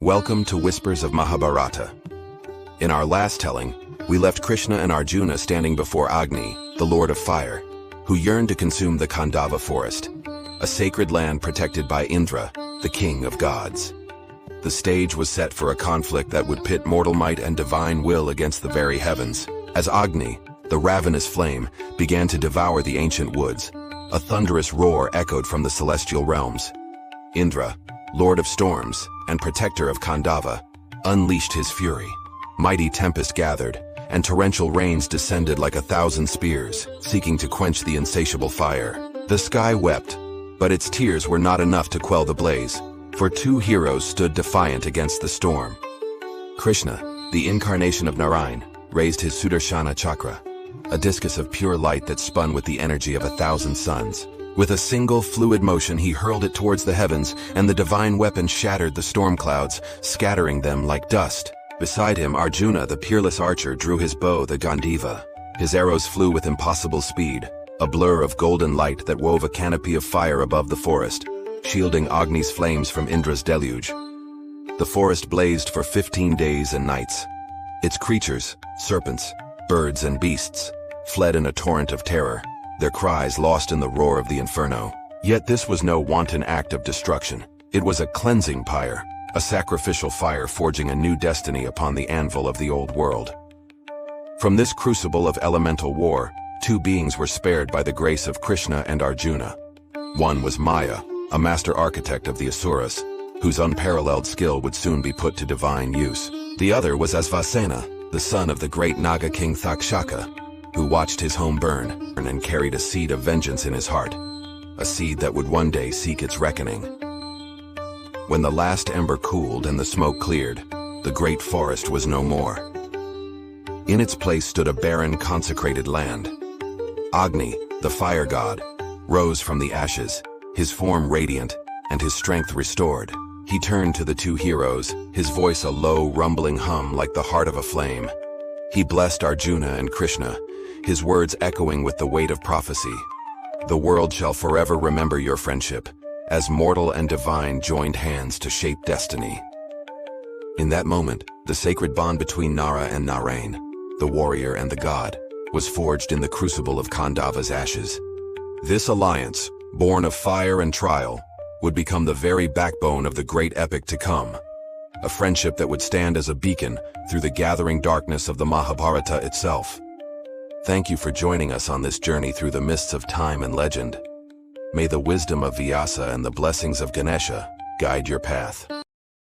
Welcome to Whispers of Mahabharata. In our last telling, we left Krishna and Arjuna standing before Agni, the Lord of Fire, who yearned to consume the Khandava forest, a sacred land protected by Indra, the king of gods. The stage was set for a conflict that would pit mortal might and divine will against the very heavens, as Agni, the ravenous flame, began to devour the ancient woods. A thunderous roar echoed from the celestial realms. Indra, Lord of storms and protector of Khandava, unleashed his fury. Mighty tempest gathered, and torrential rains descended like 1,000 spears, seeking to quench the insatiable fire. The sky wept, but its tears were not enough to quell the blaze, for two heroes stood defiant against the storm. Krishna, the incarnation of Narayan, raised his Sudarshana chakra, a discus of pure light that spun with the energy of 1,000 suns. With a single fluid motion, he hurled it towards the heavens, and the divine weapon shattered the storm clouds, scattering them like dust. Beside him, Arjuna, the peerless archer, drew his bow, the Gandiva. His arrows flew with impossible speed, a blur of golden light that wove a canopy of fire above the forest, shielding Agni's flames from Indra's deluge. The forest blazed for 15 days and nights. Its creatures, serpents, birds, and beasts, fled in a torrent of terror, their cries lost in the roar of the inferno. Yet this was no wanton act of destruction. It was a cleansing pyre, a sacrificial fire forging a new destiny upon the anvil of the old world. From this crucible of elemental war, two beings were spared by the grace of Krishna and Arjuna. One was Maya, a master architect of the Asuras, whose unparalleled skill would soon be put to divine use. The other was Asvasena, the son of the great Naga king Thakshaka, who watched his home burn and carried a seed of vengeance in his heart, a seed that would one day seek its reckoning. When the last ember cooled and the smoke cleared, the great forest was no more. In its place stood a barren, consecrated land. Agni, the fire god, rose from the ashes, his form radiant and his strength restored. He turned to the two heroes, his voice a low, rumbling hum like the heart of a flame. He blessed Arjuna and Krishna, his words echoing with the weight of prophecy. The world shall forever remember your friendship, as mortal and divine joined hands to shape destiny. In that moment, the sacred bond between Nara and Narayan, the warrior and the god, was forged in the crucible of Khandava's ashes. This alliance, born of fire and trial, would become the very backbone of the great epic to come, a friendship that would stand as a beacon through the gathering darkness of the Mahabharata itself. Thank you for joining us on this journey through the mists of time and legend. May the wisdom of Vyasa and the blessings of Ganesha guide your path.